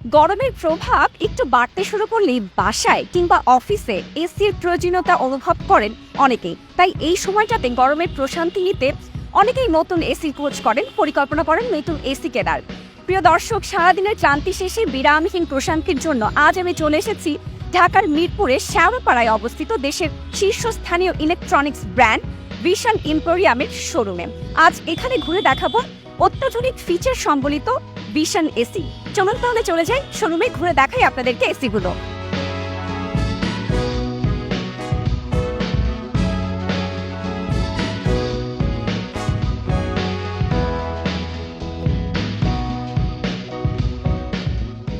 গরমের প্রভাব একটু বাড়তে শুরু করলেই বাসায় কিংবা অফিসে এসির প্রয়োজনীয়তা অনুভব করেন অনেকেই। তাই এই সময়টাতে গরমের প্রশান্তি নিতে অনেকেই নতুন এসি খোঁজ করেন, পরিকল্পনা করেন নতুন এসি কেনার। প্রিয় দর্শক, সারাদিনের ক্লান্তি শেষে বিরামহীন প্রশান্তির জন্য আজ আমি চলে এসেছি ঢাকার মিরপুরে শ্যামপাড়ায় অবস্থিত দেশের শীর্ষস্থানীয় ইলেকট্রনিক্স ব্র্যান্ড ভিশন এম্পোরিয়ামের শোরুমে। আজ এখানে ঘুরে দেখাবো অত্যাধুনিক ফিচার সম্বলিত ভিশন এসি। চলুন তাহলে চলে যাই শোরুমে, ঘুরে দেখাই আপনাদেরকে এসিগুলো।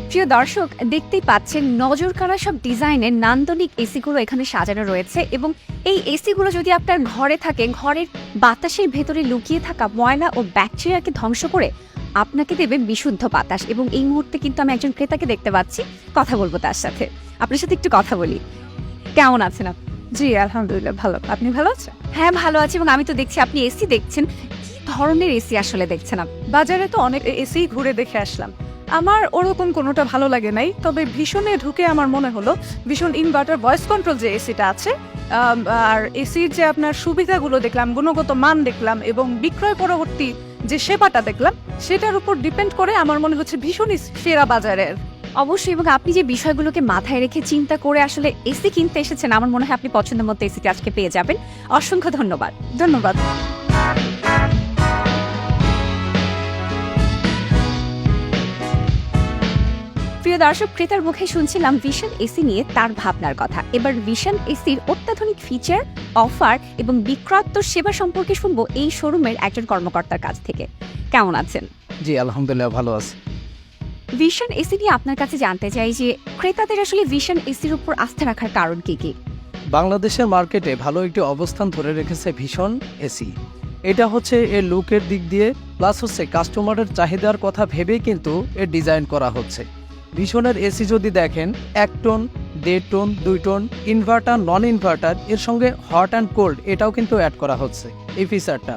প্রিয় দর্শক, দেখতেই পাচ্ছেন নজর কাড়া সব ডিজাইনের নান্দনিক এসিগুলো এখানে সাজানো রয়েছে এবং এই এসিগুলো যদি আপনার ঘরে থাকে, ঘরের বাতাসের ভেতরে লুকিয়ে থাকা ময়লা ও ব্যাকটেরিয়াকে ধ্বংস করে আপনাকে দেবে বিশুদ্ধ বাতাস। এবং এই মুহূর্তে কিন্তু আমি একজন ক্রেতাকে দেখতে পাচ্ছি, কথা বলবো তার সাথে। আপনার সাথে একটু কথা বলি। কেমন আছেন আপনি? জি আলহামদুলিল্লাহ ভালো। আপনি ভালো আছেন? হ্যাঁ, ভালো আছি। এবং আমি তো দেখছি আপনি এসি দেখছেন। কি ধরনের এসি আসলে দেখছেন আপনি? বাজারে তো অনেক এসি ঘুরে দেখে আসলাম, আমার ওরকম কোনোটা ভালো লাগে নাই। তবে ভীষণে ঢুকে আমার মনে হলো ভীষণ ইনভার্টার ভয়েস কন্ট্রোল যে এসিটা আছে, আর এসির যে আপনার সুবিধাগুলো দেখলাম, গুণগত মান দেখলাম এবং বিক্রয় পরবর্তী যে সেবাটা দেখলাম, সেটার উপর ডিপেন্ড করে আমার মনে হচ্ছে ভীষণই সেরা বাজারের। অবশ্যই। এবং আপনি যে বিষয়গুলোকে মাথায় রেখে চিন্তা করে আসলে এসি কিনতে এসেছেন, আমার মনে হয় আপনি পছন্দের মতো এসিটি আজকে পেয়ে যাবেন। অসংখ্য ধন্যবাদ। ধন্যবাদ। প্রিয় দর্শক, ক্রেতার মুখে শুনছিলাম ভিশন এসি নিয়ে তার ভাবনার কথা। এবার ভিশন এসির অত্যাধুনিক ফিচার, অফার এবং বিক্রয়োত্তর সেবা সম্পর্কে শুনবো এই শোরুমের একজন কর্মকর্তার কাছ থেকে। কেমন আছেন? জি আলহামদুলিল্লাহ ভালো আছি। ভিশন এসি নিয়ে আপনার কাছে জানতে চাই যে ক্রেতাদের আসলে ভিশন এসির উপর আস্থা রাখার কারণ কি কি? বাংলাদেশের মার্কেটে ভালো একটি অবস্থান ধরে রেখেছে ভিশন এসি। এটা হচ্ছে এর লুকের দিক দিয়ে, প্লাস হচ্ছে কাস্টমারের চাহিদার কথা ভেবেই কিন্তু এর ডিজাইন করা হচ্ছে। ভিশনের এসি যদি দেখেন 1 ton, 1.5 ton, 2 ton, inverter, non inverter, এর সঙ্গে হট অ্যান্ড কোল্ড এটাও কিন্তু অ্যাড করা হচ্ছে এই ফিচারটা।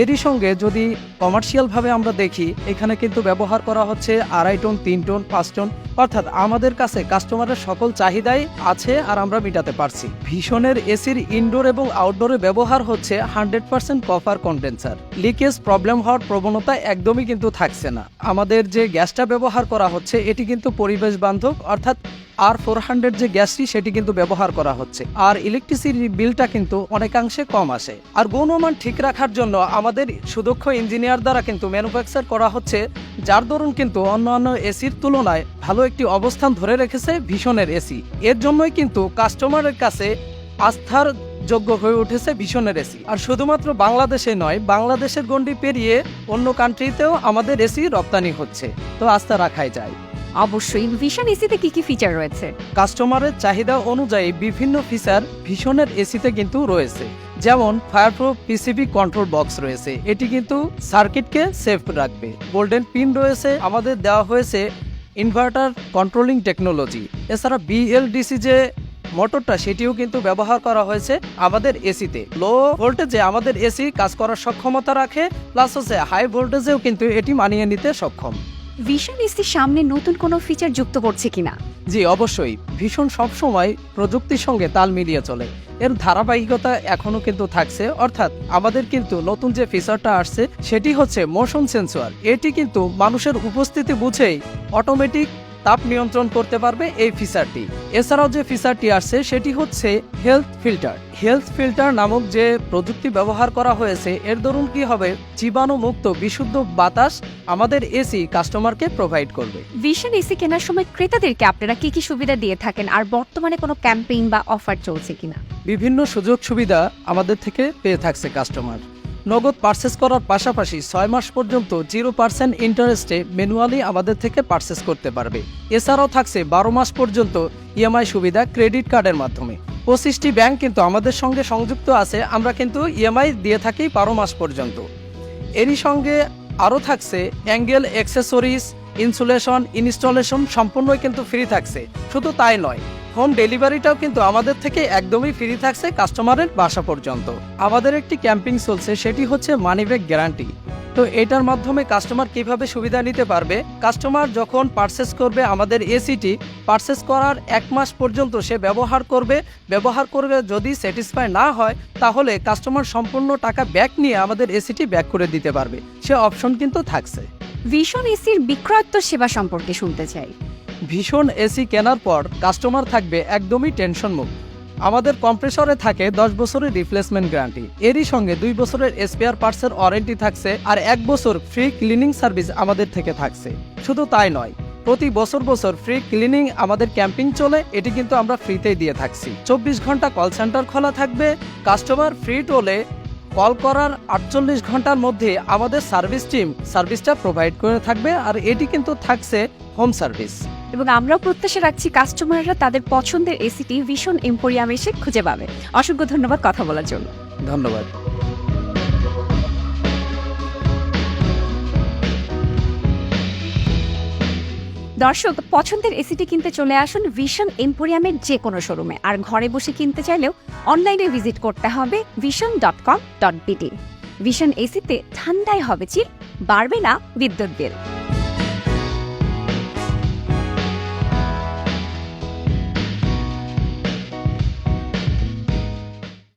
এরই সঙ্গে যদি কমার্শিয়ালভাবে আমরা দেখি, এখানে কিন্তু ব্যবহার করা হচ্ছে 2.5 টন, 3 টন, 5 টন, অর্থাৎ আমাদের কাছে কাস্টমারের সকল চাহিদাই আছে আর আমরা মেটাতে পারছি। ভীষণের এসির ইনডোর এবং আউটডোরে ব্যবহার হচ্ছে 100% কপার কন্ডেন্সার। লিকেজ প্রবলেম হওয়ার প্রবণতা একদমই কিন্তু থাকছে না। আমাদের যে গ্যাসটা ব্যবহার করা হচ্ছে এটি কিন্তু পরিবেশ বান্ধব, অর্থাৎ R400 যে গ্যাসটি সেটি কিন্তু ব্যবহার করা হচ্ছে। আর ইলেকট্রিসিটি বিলটা কিন্তু অনেকাংশে কম আসে। আর গুণমান ঠিক রাখার জন্য আমাদের সুদক্ষ ইঞ্জিনিয়ার দ্বারা কিন্তু ম্যানুফ্যাকচার করা হচ্ছে, যার দরুন কিন্তু অন্যান্য এসির তুলনায় ভালো একটি অবস্থান ধরে রেখেছে ভিশনের এসি। এর জন্যই কিন্তু কাস্টমারের কাছে আস্থার যোগ্য হয়ে উঠেছে ভিশনের এসি। আর শুধুমাত্র বাংলাদেশে নয়, বাংলাদেশের গণ্ডি পেরিয়ে অন্য কান্ট্রিতেও আমাদের এসি রপ্তানি হচ্ছে, তো আস্থা রাখাই যায়। অবশ্যই। ভিশন এসিতে কি কি ফিচার রয়েছে? কাস্টমারের চাহিদা অনুযায়ী বিভিন্ন ফিচার ভিশনের এসিতে কিন্তু রয়েছে। যেমন ফায়ারপ্রুফ পিসিবি কন্ট্রোল বক্স রয়েছে, এটি কিন্তু সার্কিটকে সেফ রাখবে। গোল্ডেন পিন রয়েছে, আমাদের দেওয়া হয়েছে ইনভার্টার কন্ট্রোলিং টেকনোলজি। এছাড়া বিএলডিসি যে মোটরটা সেটিও কিন্তু ব্যবহার করা হয়েছে আমাদের এসিতে। লো ভোল্টেজে আমাদের এসি কাজ করার সক্ষমতা রাখে, প্লাস হচ্ছে হাই ভোল্টেজেও কিন্তু এটি মানিয়ে নিতে সক্ষম। ভিশন এসির সামনে নতুন কোনো ফিচার যুক্ত করছে কিনা? জি অবশ্যই, ভীষণ সবসময় প্রযুক্তির সঙ্গে তাল মিলিয়ে চলে, এর ধারাবাহিকতা এখনো কিন্তু থাকছে। অর্থাৎ আমাদের কিন্তু নতুন যে ফিচারটা আসছে সেটি হচ্ছে মোশন সেন্সর। এটি কিন্তু মানুষের উপস্থিতি বুঝেই অটোমেটিক তাপ নিয়ন্ত্রণ করতে পারবে এই ফিচারটি। এছাড়াও যে ফিচারটি আসছে সেটি হচ্ছে হেলথ ফিল্টার। হেলথ ফিল্টার নামক যে প্রযুক্তি ব্যবহার করা হয়েছে, এর দরুন কি হবে, জীবাণুমুক্ত বিশুদ্ধ বাতাস আমাদের এসি কাস্টমারকে প্রোভাইড করবে। ভিশন এসি কেনার সময় ক্রেতাদেরকে আপনারা কি কি সুবিধা দিয়ে থাকেন, আর বর্তমানে কোনো ক্যাম্পেইন বা অফার চলছে কিনা? বিভিন্ন সুযোগ সুবিধা আমাদের থেকে পেয়ে থাকছে কাস্টমার। নগদ পারচেস করার পাশাপাশি 6 মাস পর্যন্ত 0% ইন্টারেস্টে ম্যানুয়ালি আমাদের থেকে পারচেস করতে পারবে। এছাড়াও থাকছে 12 মাস পর্যন্ত ইএমআই সুবিধা ক্রেডিট কার্ডের মাধ্যমে। 25টি ব্যাংক কিন্তু আমাদের সঙ্গে সংযুক্ত আছে, আমরা কিন্তু ইএমআই দিয়ে থাকি 12 মাস পর্যন্ত। এরই সঙ্গে আরও থাকছে অ্যাঙ্গেল অ্যাক্সেসরিজ, ইনসুলেশন, ইনস্টলেশন সম্পূর্ণই কিন্তু ফ্রি থাকছে। শুধু তাই নয়, হোম ডেলিভারিটাও কিন্তু আমাদের থেকে একদমই ফ্রি থাকছে কাস্টমারের বাসা পর্যন্ত। আমাদের একটি ক্যাম্পিং চলছে, সেটি হচ্ছে মানি ব্যাক গ্যারান্টি। তো এটার মাধ্যমে কাস্টমার কিভাবে সুবিধা নিতে পারবে, কাস্টমার যখন পারচেস করবে আমাদের এসিটি, পারচেস করার 1 মাস পর্যন্ত সে ব্যবহার করবে যদি স্যাটিসফাই না হয় তাহলে কাস্টমার সম্পূর্ণ টাকা ব্যাক নিয়ে আমাদের এসিটি ব্যাক করে দিতে পারবে, সে অপশন কিন্তু থাকছে। ভীষণ এসির বিক্রয়োত্তর সেবা সম্পর্কে শুনতে চাই। ভীষণ এসি কেনার পর কাস্টমার থাকবে একদমই টেনশন মুক্ত। আমাদের কম্প্রেসরে থাকে 10 বছরের রিপ্লেসমেন্ট গ্যারান্টি, এরই সঙ্গে 2 বছরের স্পেয়ার পার্টসের ওয়ারেন্টি থাকছে, আর 1 বছর ফ্রি ক্লিনিং সার্ভিস আমাদের থেকে থাকছে। শুধু তাই নয়, প্রতি বছর ফ্রি ক্লিনিং আমাদের ক্যাম্পিং চলে, এটি কিন্তু আমরা ফ্রিতেই দিয়ে থাকছি। 24 ঘন্টা কল সেন্টার খোলা থাকবে, কাস্টমার ফ্রি টোলে কল করার 48 ঘন্টার মধ্যে আমাদের সার্ভিস টিম সার্ভিসটা প্রোভাইড করে থাকবে, আর এটি কিন্তু থাকছে হোম সার্ভিস। এবং আমরাও প্রত্যাশা রাখছি কাস্টমাররা তাদের পছন্দের এসিটি ভীষণ এম্পোরিয়ামে এসে খুঁজে পাবে। অসংখ্য ধন্যবাদ কথা বলার জন্য। ধন্যবাদ। দর্শক, পছন্দের এসিটি কিনতে চলে আসুন ভীষণ এম্পোরিয়ামের যে কোনো শোরুমে, আর ঘরে বসে কিনতে চাইলেও অনলাইনে ভিজিট করতে হবে vision.com.bd। ভীষণ এসিতে ঠান্ডায় হবে চিল, বাড়বে না বিদ্যুৎ বিল।